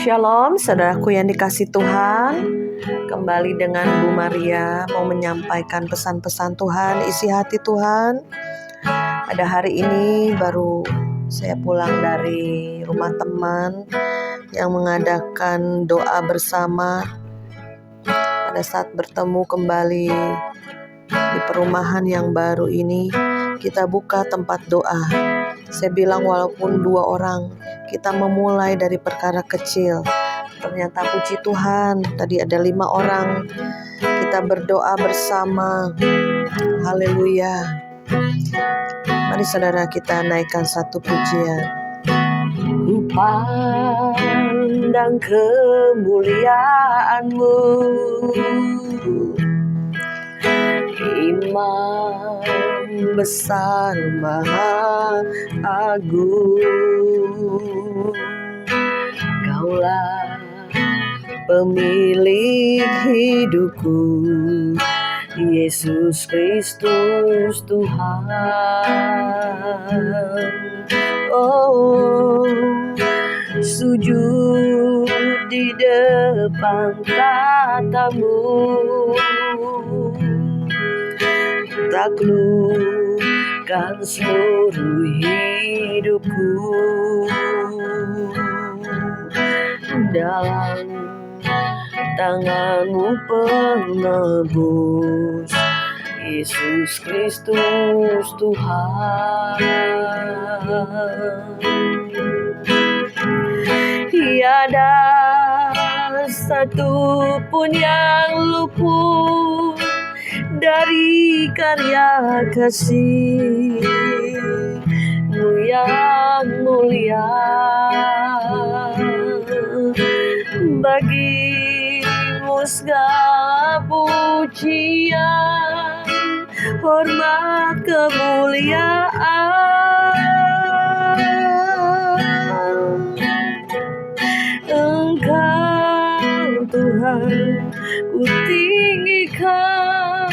Shalom, saudaraku yang dikasih Tuhan. Kembali dengan Bu Maria mau menyampaikan pesan-pesan Tuhan, isi hati Tuhan. Pada hari ini baru saya pulang dari rumah teman yang mengadakan doa bersama. Pada saat bertemu kembali di perumahan yang baru ini, kita buka tempat doa. Saya bilang walaupun 2 orang, kita memulai dari perkara kecil. Ternyata puji Tuhan, tadi ada 5 orang. Kita berdoa bersama. Haleluya. Mari saudara kita naikkan satu pujian. Ku pandang kemuliaan-Mu, Imam besar maha agung. Kaulah pemilik hidupku, Yesus Kristus Tuhan. Oh, sujud di depan tatamu, taklukkan seluruh hidupku. Dalam tangan-Mu penebus, Yesus Kristus Tuhan. Tiada satu pun yang luput dari karya kasih-Mu yang mulia. Bagi-Mu segala pujian, hormat, kemuliaan. Engkau Tuhan ku tinggikan,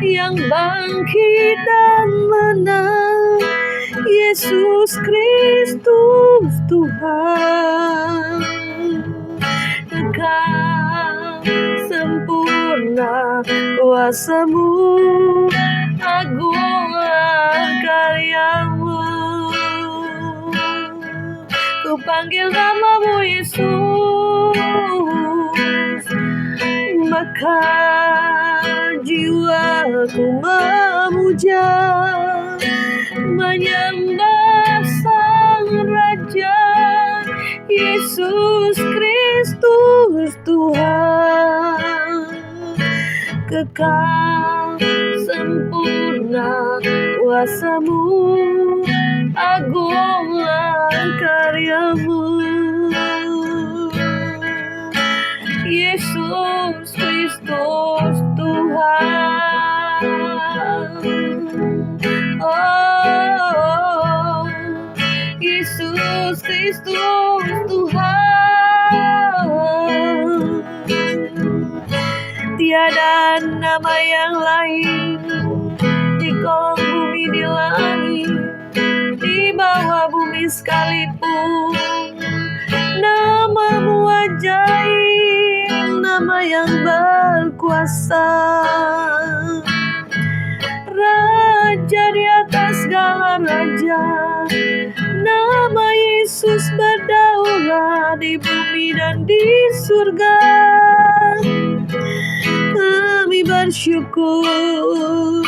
yang bangkit dan menang, Yesus Kristus Tuhan. Kekal sempurna kuasa-Mu, agunglah karya-Mu. Ku panggil nama-Mu Yesus, maka jiwaku memuja, menyembah Sang Raja, Yesus Kristus Tuhan. Kekal sempurna kuasa-Mu, agunglah karya-Mu. Yesus Kristus Tuhan. Oh, Yesus Kristus Tuhan. Tiada nama yang lain di kolong bumi, di langit, di bawah bumi sekalipun. Nama-Mu ajaib, nama yang berkuasa, Raja di atas segala raja. Nama Yesus berdaulat di bumi dan di surga. Kami bersyukur,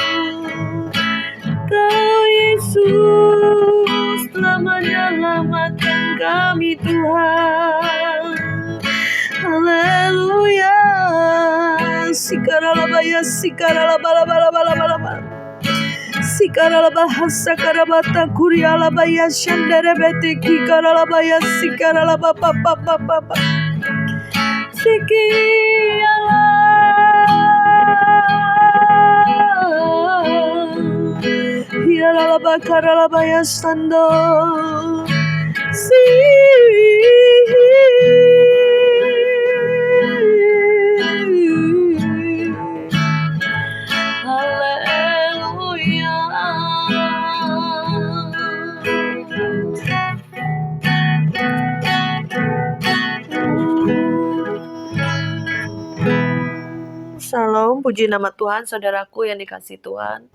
Kau Yesus telah menyelamatkan kami Tuhan. Haleluya. Sikaralabaya, sikaralabalabalabalaba, sikaralabahasa karabata kurialabaya shandarebete kikaralabaya sikaralabapapapapa sikiala. Hialalaba karalabaya sando si. Haleluya. Shalom, puji nama Tuhan, saudaraku yang dikasihi Tuhan.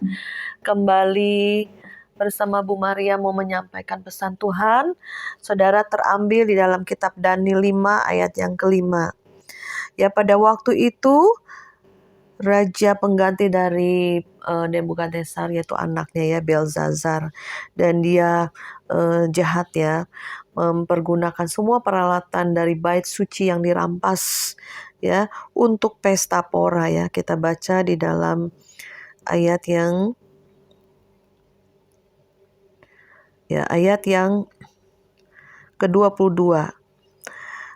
Kembali bersama Bu Maria mau menyampaikan pesan Tuhan. Saudara, terambil di dalam kitab Daniel 5 ayat yang kelima. Ya, pada waktu itu raja pengganti dari Nebukadnezar, yaitu anaknya ya, Belzazar, dan dia jahat ya, mempergunakan semua peralatan dari bait suci yang dirampas ya untuk pesta pora ya. Kita baca di dalam ayat yang ke-22.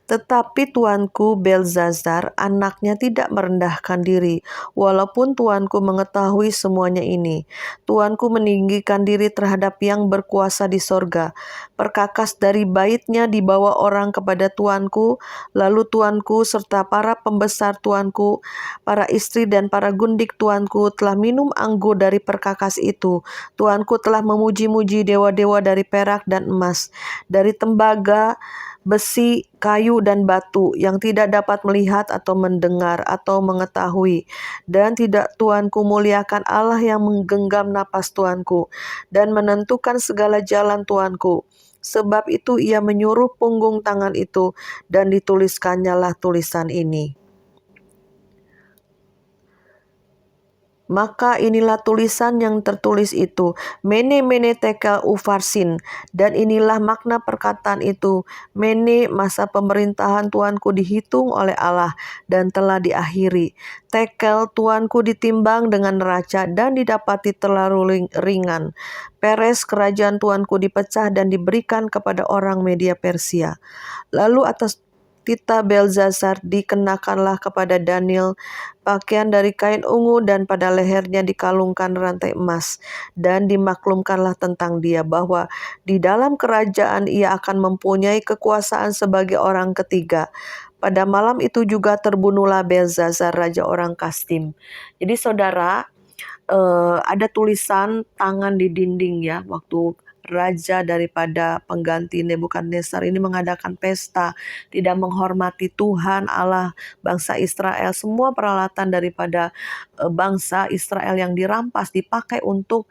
Tetapi tuanku Belzazar, anaknya tidak merendahkan diri, walaupun tuanku mengetahui semuanya ini. Tuanku meninggikan diri terhadap yang berkuasa di sorga. Perkakas dari baitnya dibawa orang kepada tuanku, lalu tuanku serta para pembesar tuanku, para istri dan para gundik tuanku telah minum anggur dari perkakas itu. Tuanku telah memuji-muji dewa-dewa dari perak dan emas, dari tembaga, besi, kayu, dan batu yang tidak dapat melihat atau mendengar atau mengetahui. Dan tidak tuanku muliakan Allah yang menggenggam napas tuanku dan menentukan segala jalan tuanku. Sebab itu ia menyuruh punggung tangan itu dan dituliskannya lah tulisan ini. Maka inilah tulisan yang tertulis itu, Mene Mene Tekel Ufarsin, dan inilah makna perkataan itu, Mene, masa pemerintahan tuanku dihitung oleh Allah dan telah diakhiri. Tekel, tuanku ditimbang dengan neraca dan didapati terlalu ringan. Peres, kerajaan tuanku dipecah dan diberikan kepada orang Media Persia. Lalu atas tita Belzazar dikenakanlah kepada Daniel pakaian dari kain ungu dan pada lehernya dikalungkan rantai emas, dan dimaklumkanlah tentang dia bahwa di dalam kerajaan ia akan mempunyai kekuasaan sebagai orang ketiga. Pada malam itu juga terbunuhlah Belzazar, raja orang Kastim. Jadi saudara, ada tulisan tangan di dinding ya, waktu raja daripada pengganti Nebukadnezar ini mengadakan pesta, tidak menghormati Tuhan Allah bangsa Israel. Semua peralatan daripada bangsa Israel yang dirampas dipakai untuk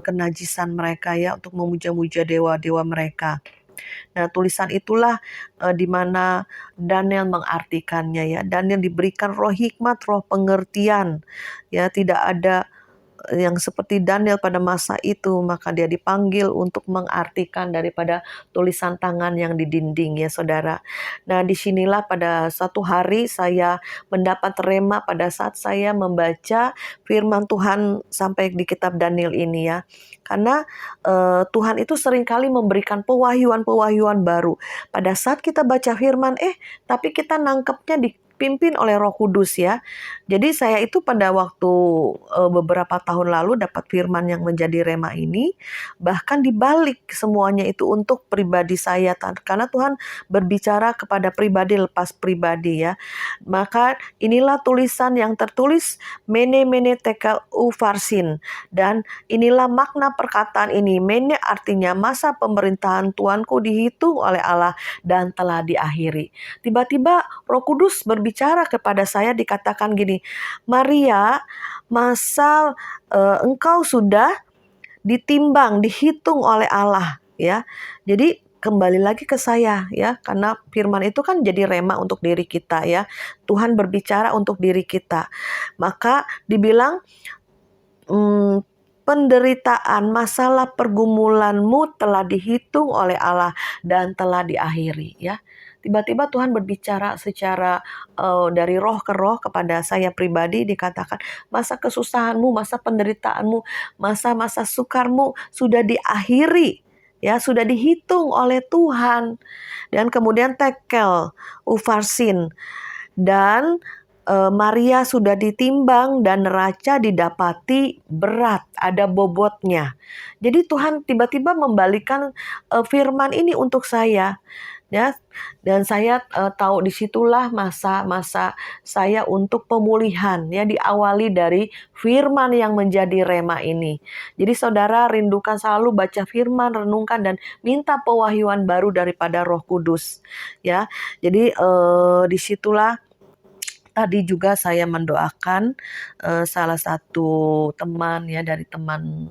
kenajisan mereka ya, untuk memuja-muja dewa-dewa mereka. Nah, tulisan itulah di mana Daniel mengartikannya ya. Daniel diberikan roh hikmat, roh pengertian. Ya, tidak ada yang seperti Daniel pada masa itu, maka dia dipanggil untuk mengartikan daripada tulisan tangan yang di dinding ya saudara. Nah, disinilah pada satu hari saya mendapat rema pada saat saya membaca firman Tuhan sampai di kitab Daniel ini ya. Karena Tuhan itu seringkali memberikan pewahyuan-pewahyuan baru. Pada saat kita baca firman, tapi kita nangkepnya dipimpin oleh Roh Kudus ya. Jadi saya itu pada waktu beberapa tahun lalu dapat firman yang menjadi rema ini, bahkan dibalik semuanya itu untuk pribadi saya, karena Tuhan berbicara kepada pribadi lepas pribadi ya. Maka inilah tulisan yang tertulis, Mene Mene Tekel Ufarsin, dan inilah makna perkataan ini. Mene artinya masa pemerintahan tuanku dihitung oleh Allah dan telah diakhiri. Tiba-tiba Roh Kudus berbicara kepada saya, dikatakan gini, Maria, masa engkau sudah ditimbang, dihitung oleh Allah ya. Jadi kembali lagi ke saya ya, karena firman itu kan jadi rema untuk diri kita ya. Tuhan berbicara untuk diri kita. Maka dibilang penderitaan, masalah pergumulanmu telah dihitung oleh Allah dan telah diakhiri ya. Tiba-tiba Tuhan berbicara secara dari roh ke roh kepada saya pribadi, dikatakan masa kesusahanmu, masa penderitaanmu, masa-masa sukarmu sudah diakhiri ya, sudah dihitung oleh Tuhan. Dan kemudian Tekel Ufarsin, dan Maria sudah ditimbang dan neraca didapati berat, ada bobotnya. Jadi Tuhan tiba-tiba membalikan firman ini untuk saya. Ya, dan saya tahu disitulah masa-masa saya untuk pemulihan ya, diawali dari firman yang menjadi rema ini. Jadi saudara rindukan selalu baca firman, renungkan dan minta pewahyuan baru daripada Roh Kudus ya. Jadi disitulah Tadi juga saya mendoakan salah satu teman ya, dari teman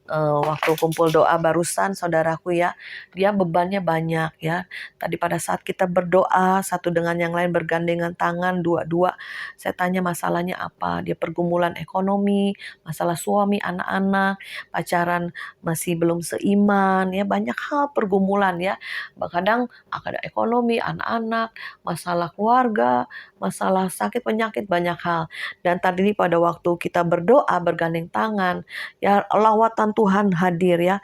waktu kumpul doa barusan, saudaraku ya, dia bebannya banyak ya. Tadi pada saat kita berdoa satu dengan yang lain bergandengan tangan dua-dua, saya tanya masalahnya apa. Dia pergumulan ekonomi, masalah suami, anak-anak, pacaran masih belum seiman ya, banyak hal pergumulan ya. Kadang ada ekonomi, anak-anak, masalah keluarga, masalah sakit penyakit, banyak hal. Dan tadi pada waktu kita berdoa bergandeng tangan, ya lawatan Tuhan hadir ya,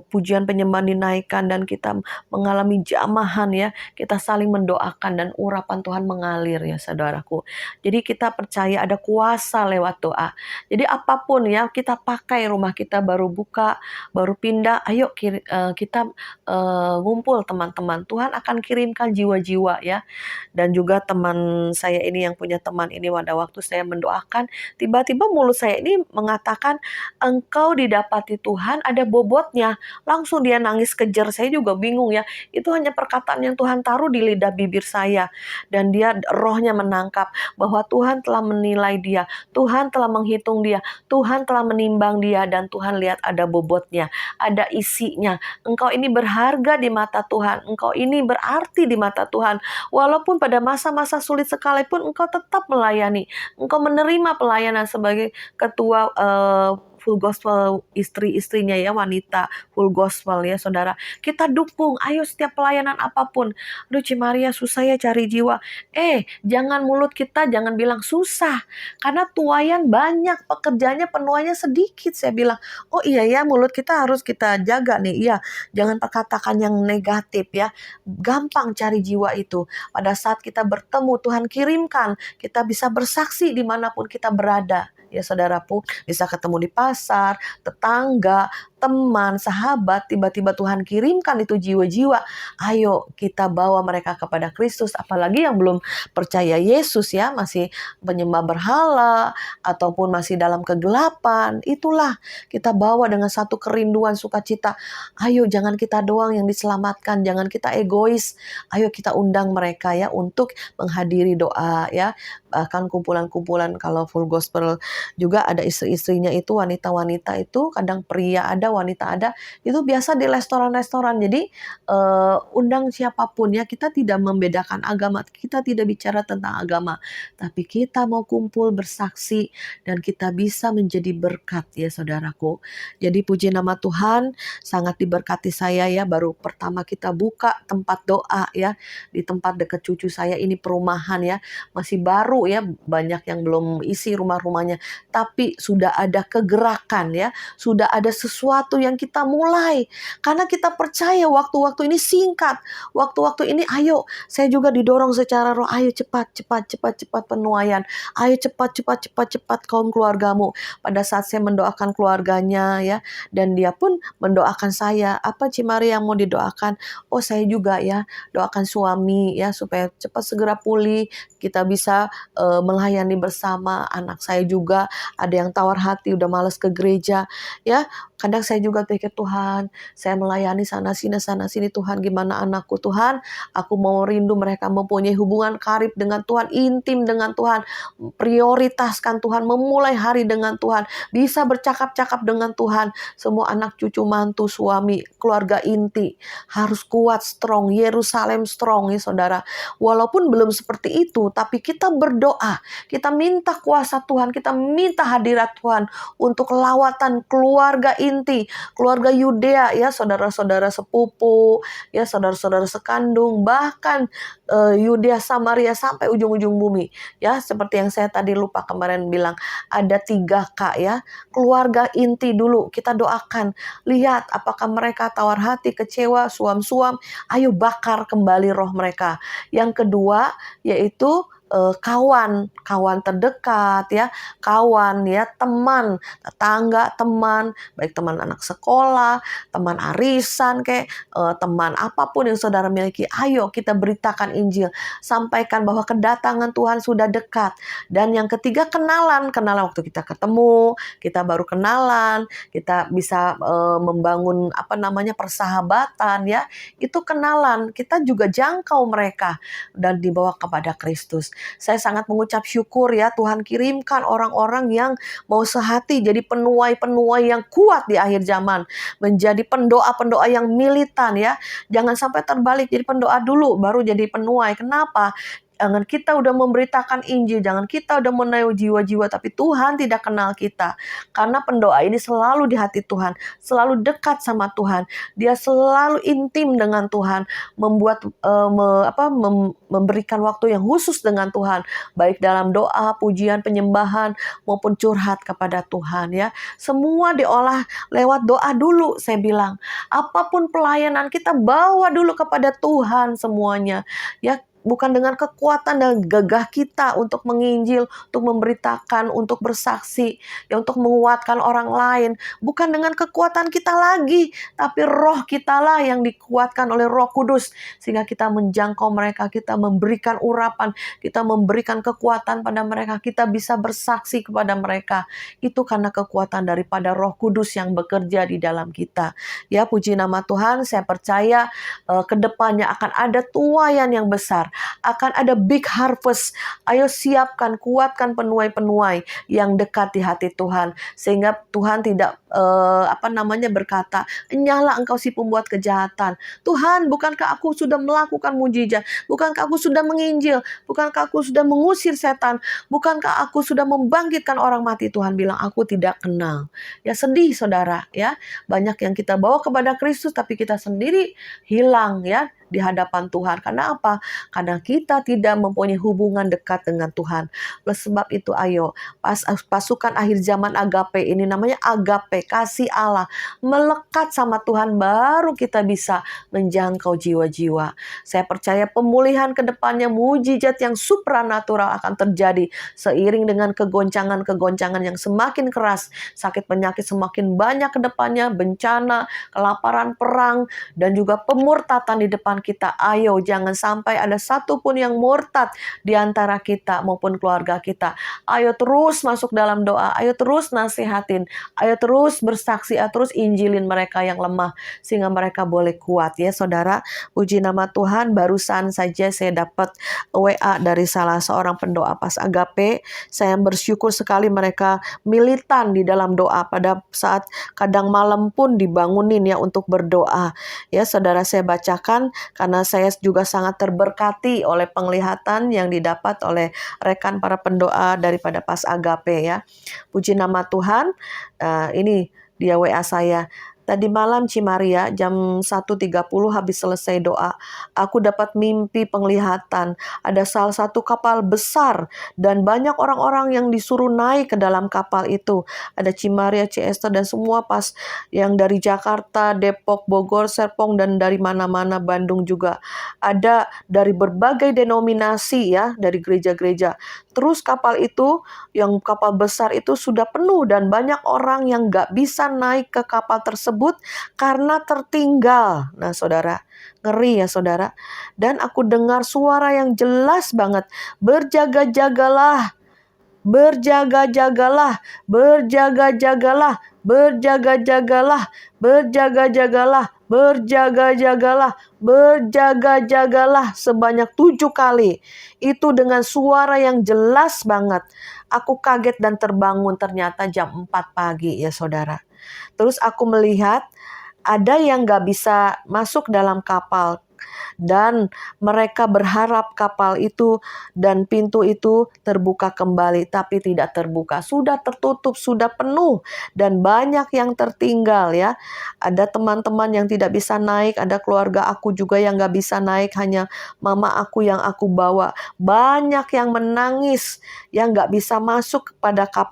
pujian penyembahan dinaikkan dan kita mengalami jamahan ya, kita saling mendoakan dan urapan Tuhan mengalir ya saudaraku. Jadi kita percaya ada kuasa lewat doa. Jadi apapun ya kita pakai, rumah kita baru buka, baru pindah, ayo kita ngumpul teman-teman. Tuhan akan kirimkan jiwa-jiwa ya. Dan juga teman saya ini yang punya teman ini, pada waktu saya mendoakan, tiba-tiba mulut saya ini mengatakan, engkau didapati Tuhan, ada bobotnya. Langsung dia nangis kejer, saya juga bingung ya. Itu hanya perkataan yang Tuhan taruh di lidah bibir saya. Dan dia rohnya menangkap bahwa Tuhan telah menilai dia, Tuhan telah menghitung dia, Tuhan telah menimbang dia, dan Tuhan lihat ada bobotnya, ada isinya. Engkau ini berharga di mata Tuhan, engkau ini berarti di mata Tuhan. Walaupun pada masa-masa sulit sekalipun engkau tetap melayani, engkau menerima pelayanan sebagai ketua full gospel, istri-istrinya ya, wanita full gospel ya saudara. Kita dukung, ayo setiap pelayanan apapun. Aduh Cimaria susah ya cari jiwa. Jangan mulut kita jangan bilang susah. Karena tuayan banyak, pekerjaannya penuainya sedikit. Saya bilang, oh iya ya, mulut kita harus kita jaga nih. Iya, jangan katakan yang negatif ya. Gampang cari jiwa itu. Pada saat kita bertemu, Tuhan kirimkan. Kita bisa bersaksi dimanapun kita berada. Ya saudaraku, bisa ketemu di pasar, tetangga, teman, sahabat, tiba-tiba Tuhan kirimkan itu jiwa-jiwa. Ayo kita bawa mereka kepada Kristus. Apalagi yang belum percaya Yesus ya, masih penyembah berhala, ataupun masih dalam kegelapan. Itulah kita bawa dengan satu kerinduan sukacita. Ayo jangan kita doang yang diselamatkan, jangan kita egois. Ayo kita undang mereka ya untuk menghadiri doa ya. Bahkan kumpulan-kumpulan kalau full gospel juga ada istri-istrinya itu, wanita-wanita itu, kadang pria ada, wanita ada, itu biasa di restoran-restoran. Jadi undang siapapun ya, kita tidak membedakan agama, kita tidak bicara tentang agama, tapi kita mau kumpul bersaksi dan kita bisa menjadi berkat ya saudaraku. Jadi puji nama Tuhan, sangat diberkati saya ya, baru pertama kita buka tempat doa ya, di tempat dekat cucu saya ini, perumahan ya, masih baru ya, banyak yang belum isi rumah-rumahnya, tapi sudah ada kegerakan ya, sudah ada sesuatu yang kita mulai, karena kita percaya waktu-waktu ini singkat, waktu-waktu ini ayo, saya juga didorong secara roh, ayo cepat penuaian, ayo cepat kaum keluargamu. Pada saat saya mendoakan keluarganya ya, dan dia pun mendoakan saya, apa Cimari yang mau didoakan? Oh saya juga ya, doakan suami ya supaya cepat segera pulih, kita bisa melayani bersama. Anak saya juga ada yang tawar hati, udah malas ke gereja ya. Kadang saya juga pikir, Tuhan, saya melayani sana sini Tuhan, gimana anakku Tuhan? Aku mau rindu mereka mempunyai hubungan karib dengan Tuhan, intim dengan Tuhan, prioritaskan Tuhan, memulai hari dengan Tuhan, bisa bercakap-cakap dengan Tuhan. Semua anak cucu mantu suami, keluarga inti harus kuat, strong, Yerusalem strong ya saudara. Walaupun belum seperti itu, tapi kita berdoa, kita minta kuasa Tuhan, kita minta hadirat Tuhan untuk lawatan keluarga inti, keluarga Yudea ya, saudara-saudara sepupu ya, saudara-saudara sekandung, bahkan Yudea Samaria sampai ujung-ujung bumi ya. Seperti yang saya tadi lupa kemarin bilang, ada 3K ya, keluarga inti dulu kita doakan. Lihat apakah mereka tawar hati, kecewa, suam-suam, ayo bakar kembali roh mereka. Yang kedua yaitu kawan terdekat ya, kawan ya, teman, tetangga, teman, baik teman anak sekolah, teman arisan kayak teman apapun yang saudara miliki, ayo kita beritakan Injil, sampaikan bahwa kedatangan Tuhan sudah dekat. Dan yang ketiga kenalan waktu kita ketemu, kita baru kenalan, kita bisa membangun persahabatan ya, itu kenalan, kita juga jangkau mereka dan dibawa kepada Kristus. Saya sangat mengucap syukur ya, Tuhan kirimkan orang-orang yang mau sehati jadi penuai-penuai yang kuat di akhir zaman, menjadi pendoa-pendoa yang militan ya. Jangan sampai terbalik, jadi pendoa dulu baru jadi penuai. Kenapa? Jangan kita udah memberitakan Injil, jangan kita udah menaruh jiwa-jiwa, tapi Tuhan tidak kenal kita. Karena pendoa ini selalu di hati Tuhan, selalu dekat sama Tuhan. Dia selalu intim dengan Tuhan, memberikan waktu yang khusus dengan Tuhan, baik dalam doa, pujian, penyembahan, maupun curhat kepada Tuhan ya. Semua diolah lewat doa dulu, saya bilang. Apapun pelayanan kita bawa dulu kepada Tuhan semuanya ya. Bukan dengan kekuatan dan gagah kita untuk menginjil, untuk memberitakan, untuk bersaksi, ya, untuk menguatkan orang lain. Bukan dengan kekuatan kita lagi, tapi roh kita lah yang dikuatkan oleh Roh Kudus. Sehingga kita menjangkau mereka, kita memberikan urapan, kita memberikan kekuatan pada mereka, kita bisa bersaksi kepada mereka. Itu karena kekuatan daripada Roh Kudus yang bekerja di dalam kita. Ya, puji nama Tuhan, saya percaya kedepannya akan ada tuaian yang besar. Akan ada big harvest. Ayo siapkan, kuatkan penuai-penuai yang dekat di hati Tuhan. Sehingga Tuhan tidak berkata, "Nyala engkau si pembuat kejahatan. Tuhan, bukankah aku sudah melakukan mujizat? Bukankah aku sudah menginjil? Bukankah aku sudah mengusir setan? Bukankah aku sudah membangkitkan orang mati?" Tuhan bilang, "Aku tidak kenal." Ya, sedih saudara ya. Banyak yang kita bawa kepada Kristus tapi kita sendiri hilang ya di hadapan Tuhan. Karena apa? Karena kita tidak mempunyai hubungan dekat dengan Tuhan. Oleh sebab itu ayo, pasukan akhir zaman agape, ini namanya agape, kasih Allah, melekat sama Tuhan, baru kita bisa menjangkau jiwa-jiwa. Saya percaya pemulihan ke depannya, mujizat yang supranatural akan terjadi seiring dengan kegoncangan-kegoncangan yang semakin keras, sakit penyakit semakin banyak ke depannya, bencana, kelaparan, perang, dan juga pemurtatan di depan kita. Ayo, jangan sampai ada satupun yang murtad di antara kita maupun keluarga kita. Ayo terus masuk dalam doa, ayo terus nasihatin, ayo terus bersaksi, ayo terus injilin mereka yang lemah sehingga mereka boleh kuat ya saudara. Puji nama Tuhan, barusan saja saya dapat WA dari salah seorang pendoa pas agape. Saya bersyukur sekali mereka militan di dalam doa, pada saat kadang malam pun dibangunin ya untuk berdoa. Ya saudara, saya bacakan karena saya juga sangat terberkati oleh penglihatan yang didapat oleh rekan para pendoa daripada pas agape ya. Puji nama Tuhan. Ini dia WA saya. Tadi malam Cimaria jam 1.30 habis selesai doa, aku dapat mimpi penglihatan. Ada salah satu kapal besar dan banyak orang-orang yang disuruh naik ke dalam kapal itu. Ada Cimaria, Ciester dan semua pas yang dari Jakarta, Depok, Bogor, Serpong dan dari mana-mana, Bandung juga. Ada dari berbagai denominasi ya, dari gereja-gereja. Terus kapal itu, yang kapal besar itu sudah penuh dan banyak orang yang gak bisa naik ke kapal tersebut karena tertinggal. Nah saudara, ngeri ya saudara. Dan aku dengar suara yang jelas banget, berjaga-jagalah, berjaga-jagalah, berjaga-jagalah, berjaga-jagalah, berjaga-jagalah, berjaga-jagalah, berjaga-jagalah sebanyak 7 kali. Itu dengan suara yang jelas banget. Aku kaget dan terbangun, ternyata jam 4 pagi ya saudara. Terus aku melihat ada yang gak bisa masuk dalam kapal. Dan mereka berharap kapal itu dan pintu itu terbuka kembali, tapi tidak terbuka. Sudah tertutup, sudah penuh, dan banyak yang tertinggal ya. Ada teman-teman yang tidak bisa naik, ada keluarga aku juga yang gak bisa naik, hanya mama aku yang aku bawa. Banyak yang menangis, yang gak bisa masuk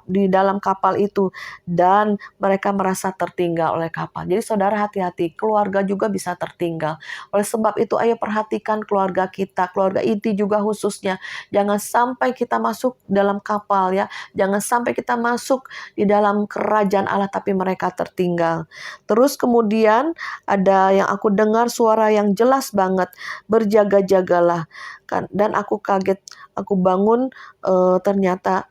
di dalam kapal itu, dan mereka merasa tertinggal oleh kapal. Jadi saudara hati-hati, keluarga juga bisa tertinggal. Oleh sebab itu ayo perhatikan keluarga kita, keluarga inti juga khususnya. Jangan sampai kita masuk dalam kapal ya. Jangan sampai kita masuk di dalam kerajaan Allah tapi mereka tertinggal. Terus kemudian ada yang aku dengar suara yang jelas banget, berjaga-jagalah. Dan aku kaget, aku bangun ternyata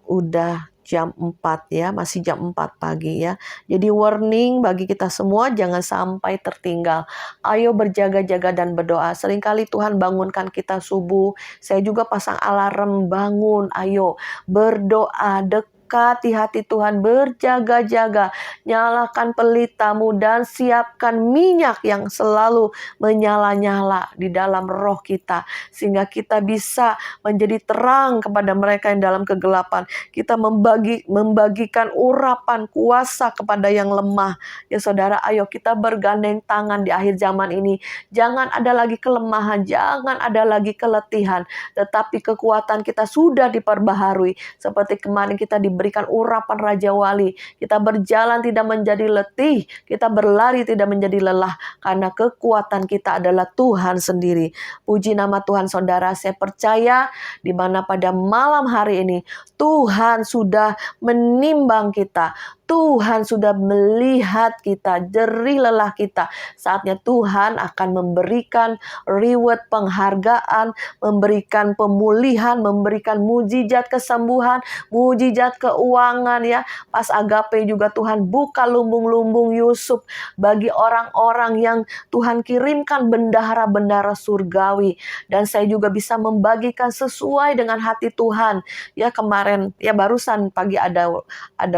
udah jam 4 ya, masih jam 4 pagi ya. Jadi warning bagi kita semua, jangan sampai tertinggal. Ayo berjaga-jaga dan berdoa. Seringkali Tuhan bangunkan kita subuh, saya juga pasang alarm bangun, ayo berdoa, dekati hati Tuhan, berjaga-jaga, nyalakan pelitamu dan siapkan minyak yang selalu menyala-nyala di dalam roh kita, sehingga kita bisa menjadi terang kepada mereka yang dalam kegelapan. Kita membagikan urapan kuasa kepada yang lemah. Ya saudara, ayo kita bergandeng tangan di akhir zaman ini. Jangan ada lagi kelemahan, jangan ada lagi keletihan, tetapi kekuatan kita sudah diperbaharui. Seperti kemarin kita diberikan urapan Raja Wali. Kita berjalan tidak menjadi letih, kita berlari tidak menjadi lelah, karena kekuatan kita adalah Tuhan sendiri. Puji nama Tuhan saudara, saya percaya di mana pada malam hari ini Tuhan sudah menimbang kita. Tuhan sudah melihat kita, jerih lelah kita. Saatnya Tuhan akan memberikan reward penghargaan, memberikan pemulihan, memberikan mujizat kesembuhan, mujizat keuangan ya. Pas agape juga Tuhan buka lumbung-lumbung Yusuf bagi orang-orang yang Tuhan kirimkan bendahara-bendahara surgawi. Dan saya juga bisa membagikan sesuai dengan hati Tuhan. Ya kemarin, ya barusan pagi ada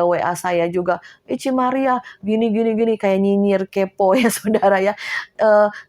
WA saya juga, Ici Maria gini kayak nyinyir kepo ya saudara ya.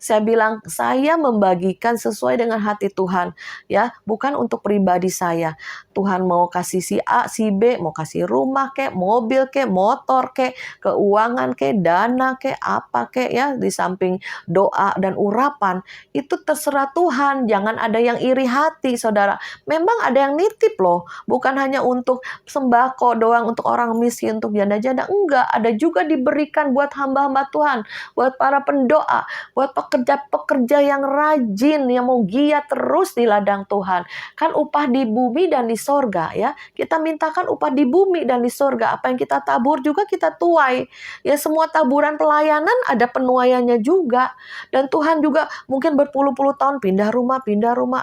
Saya bilang saya membagikan sesuai dengan hati Tuhan ya, bukan untuk pribadi saya. Tuhan mau kasih si A, si B, mau kasih rumah kek, mobil kek, motor kek, keuangan kek, dana kek, apa kek ya, di samping doa dan urapan itu terserah Tuhan. Jangan ada yang iri hati saudara. Memang ada yang nitip loh, bukan hanya untuk sembako doang, untuk orang miskin, untuk janda-janda. Enggak, ada juga diberikan buat hamba-hamba Tuhan, buat para pendoa, buat pekerja-pekerja yang rajin, yang mau giat terus di ladang Tuhan. Kan upah di bumi dan di sorga ya. Kita mintakan upah di bumi dan di sorga. Apa yang kita tabur juga kita tuai. Ya semua taburan pelayanan ada penuaiannya juga. Dan Tuhan juga mungkin berpuluh-puluh tahun pindah rumah,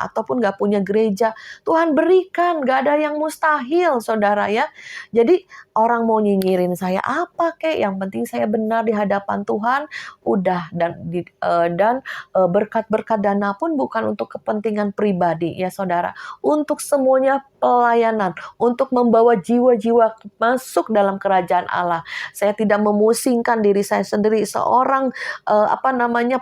ataupun gak punya gereja. Tuhan berikan, gak ada yang mustahil saudara ya. Jadi orang mau nyinyirin saya apa kek, yang penting saya benar di hadapan Tuhan, udah. Dan berkat-berkat dana pun bukan untuk kepentingan pribadi ya saudara, untuk semuanya pelayanan, untuk membawa jiwa-jiwa masuk dalam kerajaan Allah. Saya tidak memusingkan diri saya sendiri, seorang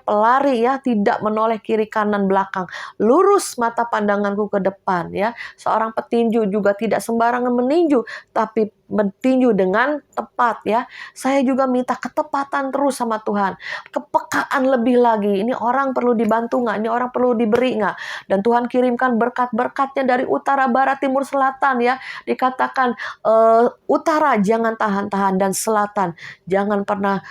pelari ya, tidak menoleh kiri kanan belakang, lurus mata pandanganku ke depan ya. Seorang petinju juga tidak sembarangan meninju, tapi bertinju dengan tepat ya. Saya juga minta ketepatan terus sama Tuhan, kepekaan lebih lagi. Ini orang perlu dibantu nggak? Ini orang perlu diberi nggak? Dan Tuhan kirimkan berkat-berkatnya dari utara, barat, timur, selatan ya. Dikatakan utara jangan tahan-tahan, dan selatan jangan pernah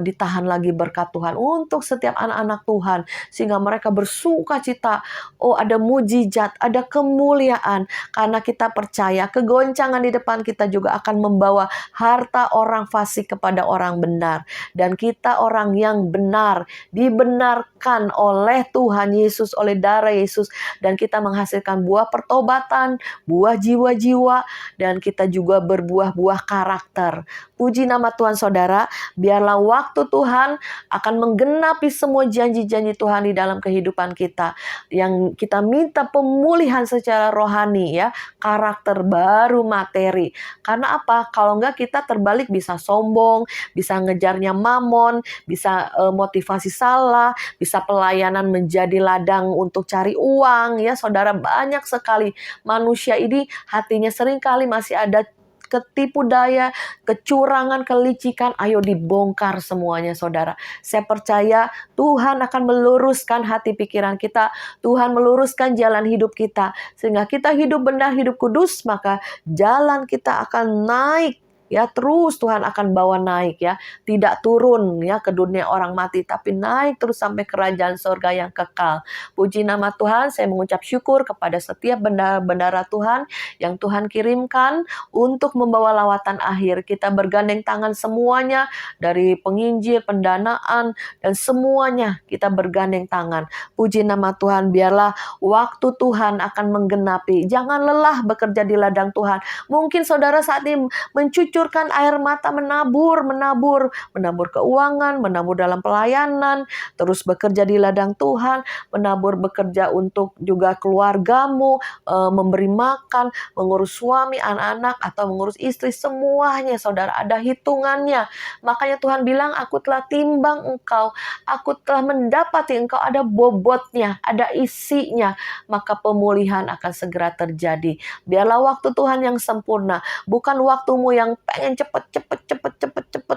ditahan lagi berkat Tuhan untuk setiap anak-anak Tuhan, sehingga mereka bersuka cita. Oh, ada mujizat, ada kemuliaan, karena kita percaya kegoncangan di depan kita juga akan membawa harta orang fasik kepada orang benar. Dan kita orang yang benar, dibenarkan oleh Tuhan Yesus, oleh darah Yesus. Dan kita menghasilkan buah pertobatan, buah jiwa-jiwa, dan kita juga berbuah-buah karakter. Puji nama Tuhan saudara, biarlah waktu Tuhan akan menggenapi semua janji-janji Tuhan di dalam kehidupan kita. Yang kita minta pemulihan secara rohani ya, karakter baru materi. Karena apa? Kalau enggak kita terbalik bisa sombong, bisa ngejarnya mamon, bisa motivasi salah, bisa pelayanan menjadi ladang untuk cari uang ya saudara. Banyak sekali manusia ini hatinya seringkali masih ada ketipu daya, kecurangan, kelicikan. Ayo dibongkar semuanya saudara. Saya percaya Tuhan akan meluruskan hati pikiran kita. Tuhan meluruskan jalan hidup kita, sehingga kita hidup benar, hidup kudus. Maka jalan kita akan naik ya, terus Tuhan akan bawa naik ya, tidak turun ya ke dunia orang mati, tapi naik terus sampai kerajaan surga yang kekal. Puji nama Tuhan, saya mengucap syukur kepada setiap bendara Tuhan yang Tuhan kirimkan untuk membawa lawatan akhir. Kita bergandeng tangan semuanya, dari penginjil, pendanaan, dan semuanya kita bergandeng tangan. Puji nama Tuhan, biarlah waktu Tuhan akan menggenapi. Jangan lelah bekerja di ladang Tuhan. Mungkin saudara saat ini mencucurkan air mata, menabur keuangan, menabur dalam pelayanan, terus bekerja di ladang Tuhan, menabur bekerja untuk juga keluargamu, memberi makan, mengurus suami, anak-anak, atau mengurus istri, semuanya saudara ada hitungannya. Makanya Tuhan bilang, aku telah timbang engkau, aku telah mendapati engkau ada bobotnya, ada isinya, maka pemulihan akan segera terjadi. Biarlah waktu Tuhan yang sempurna, bukan waktumu yang pengen cepet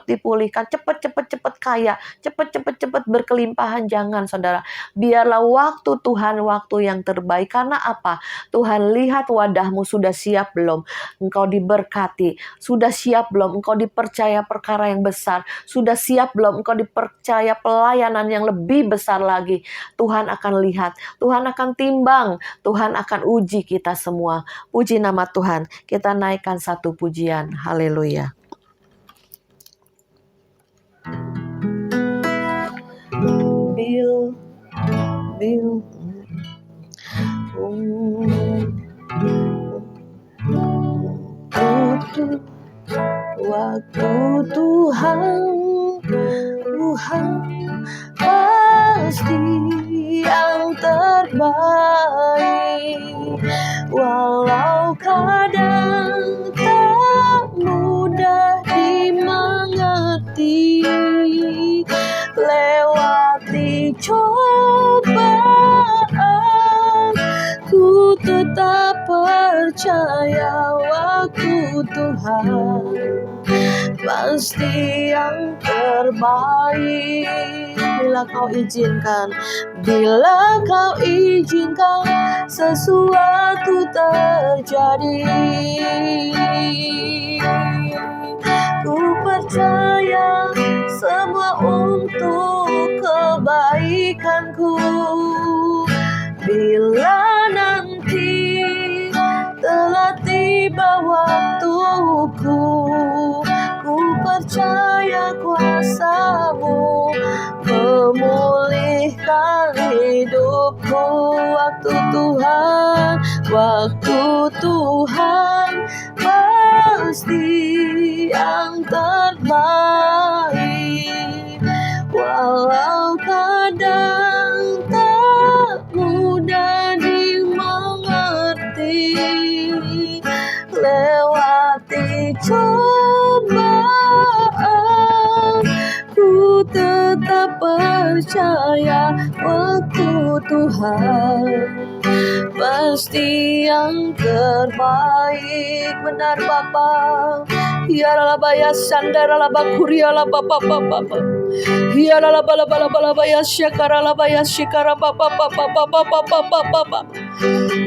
dipulihkan, cepet kaya, cepet berkelimpahan. Jangan saudara, biarlah waktu Tuhan waktu yang terbaik. Karena apa? Tuhan lihat wadahmu, sudah siap belum engkau diberkati, sudah siap belum engkau dipercaya perkara yang besar, sudah siap belum engkau dipercaya pelayanan yang lebih besar lagi. Tuhan akan lihat, Tuhan akan timbang, Tuhan akan uji kita semua. Puji nama Tuhan. Kita naikkan satu pujian. Haleluya. Waktu Tuhan pasti yang terbaik, walau kadang tak mudah dimengerti. Lewati cobaan, ku tetap percaya waktu Tuhan pasti yang terbaik. Bila kau izinkan sesuatu terjadi, ku percaya semua untuk kebaikanku. Bila nanti telah tiba waktuku, ku percaya kuasa-Mu memulihkan hidupku. Waktu Tuhan pasti yang terbaik, walau kadang tak mudah dimengerti. Lewati cobaan, ku tetap percaya waktu Tuhan pasti yang terbaik. Benar Bapa. Ya labaya sandara labakuria labapa. Ya labaya syakara labaya syakara papa.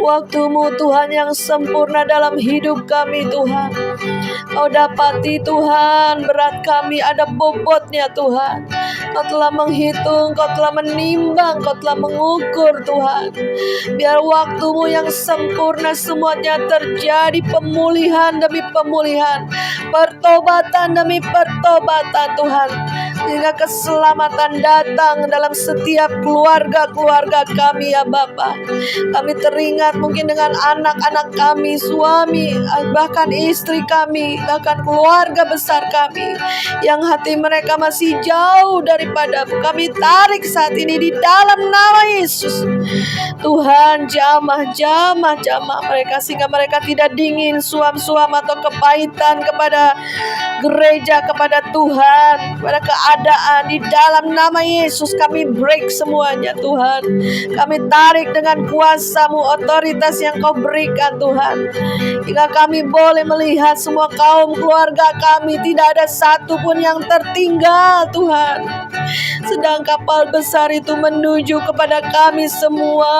Waktu-Mu Tuhan yang sempurna dalam hidup kami Tuhan. Kau dapati Tuhan, berat kami ada bobotnya Tuhan. Kau telah menghitung, Kau telah menimbang, Kau telah mengukur Tuhan. Biar waktu-Mu yang sempurna semuanya terjadi, pemulihan demi pemulihan, pertobatan demi pertobatan Tuhan. Sehingga keselamatan datang dalam setiap keluarga kami ya Bapa. Kami teringat mungkin dengan anak-anak kami, suami, bahkan istri kami, bahkan keluarga besar kami yang hati mereka masih jauh daripada kami tarik saat ini di dalam nama Yesus. Tuhan jamah mereka sehingga mereka tidak dingin suam-suam atau kepahitan kepada gereja, kepada Tuhan, kepada keadaan. Di dalam nama Yesus kami break semuanya Tuhan. Kami tarik dengan kuasa-Mu, otoritas yang Kau berikan Tuhan, hingga kami boleh melihat semua kaum keluarga kami, tidak ada satupun yang tertinggal Tuhan. Sedang kapal besar itu menuju kepada kami semua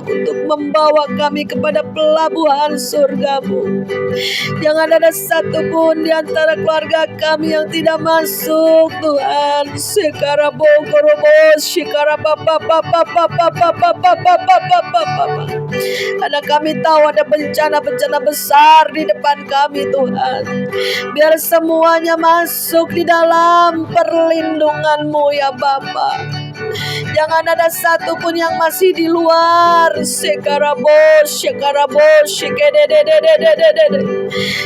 untuk membawa kami kepada pelabuhan surga-Mu. Jangan ada satupun di antara keluarga kami yang tidak masuk Tuhan. Karena kami tahu ada bencana-bencana besar di depan kami Tuhan. Biar semuanya masuk di dalam perlindungan-Mu ya Bapa. Jangan ada satupun yang masih di luar.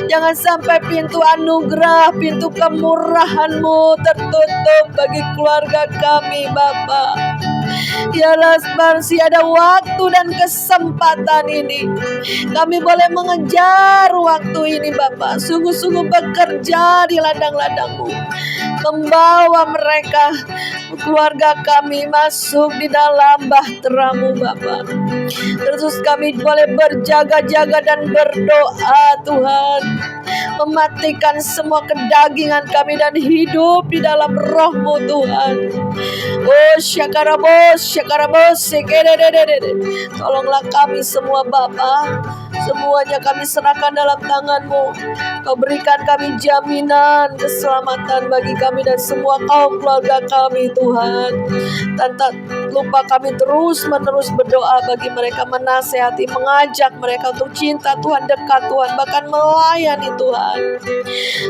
Jangan sampai pintu anugerah, pintu kemurahan-Mu tertutup bagi keluarga kami Bapa. Biarlah masih ada waktu dan kesempatan ini, kami boleh mengejar waktu ini Bapa. Sungguh-sungguh bekerja di ladang-ladang-Mu, membawa mereka, keluarga kami masuk di dalam bahtera-Mu Bapa. Terus kami boleh berjaga-jaga dan berdoa Tuhan, mematikan semua kedagingan kami dan hidup di dalam Roh-Mu Tuhan. Oh syakarabos, tolonglah kami semua Bapa. Semuanya kami serahkan dalam tangan-Mu. Kau berikan kami jaminan keselamatan bagi kami dan semua kaum keluarga kami Tuhan. Tanpa lupa kami terus-menerus berdoa bagi mereka, menasehati, mengajak mereka untuk cinta Tuhan, dekat Tuhan, bahkan melayani Tuhan.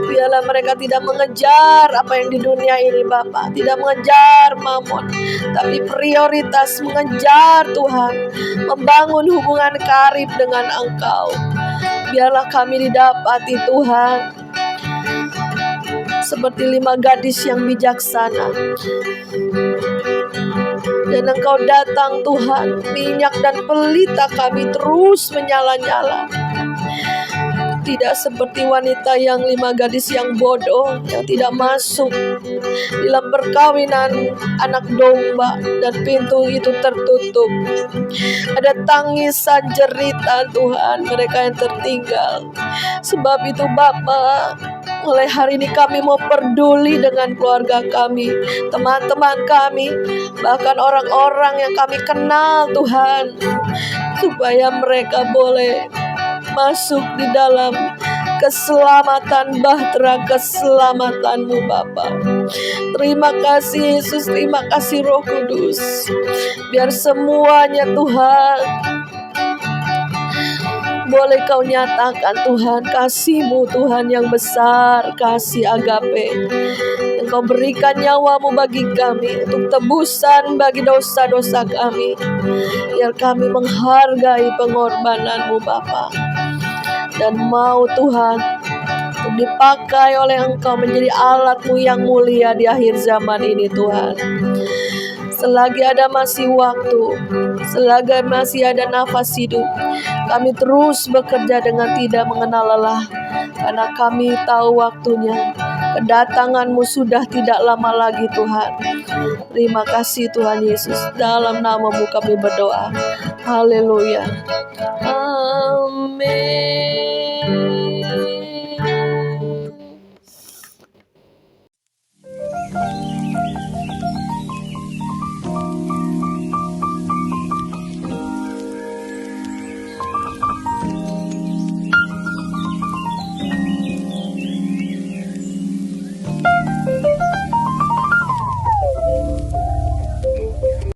Biarlah mereka tidak mengejar apa yang di dunia ini Bapa, tidak mengejar mamon, tapi prioritas mengejar Tuhan, membangun hubungan karib dengan Engkau. Biarlah kami didapati Tuhan seperti 5 gadis yang bijaksana, dan Engkau datang Tuhan, minyak dan pelita kami terus menyala-nyala. Tidak seperti wanita yang 5 gadis yang bodoh, yang tidak masuk dalam perkawinan anak domba dan pintu itu tertutup. Ada tangisan jeritan Tuhan, mereka yang tertinggal. Sebab itu Bapa, mulai hari ini kami mau peduli dengan keluarga kami, teman-teman kami, bahkan orang-orang yang kami kenal Tuhan, supaya mereka boleh masuk di dalam keselamatan, bahtera keselamatan-Mu Bapa. Terima kasih Yesus, terima kasih Roh Kudus. Biar semuanya Tuhan boleh Kau nyatakan Tuhan, kasih-Mu Tuhan yang besar, kasih agape, yang Kau berikan nyawa-Mu bagi kami untuk tebusan bagi dosa-dosa kami. Biar kami menghargai pengorbanan-Mu Bapa, dan mau Tuhan untuk dipakai oleh Engkau menjadi alat-Mu yang mulia di akhir zaman ini Tuhan. Selagi ada masih waktu, selagi masih ada nafas hidup, kami terus bekerja dengan tidak mengenal lelah, karena kami tahu waktunya. Kedatangan-Mu sudah tidak lama lagi Tuhan. Terima kasih Tuhan Yesus. Dalam nama-Mu kami berdoa. Haleluya. Amin.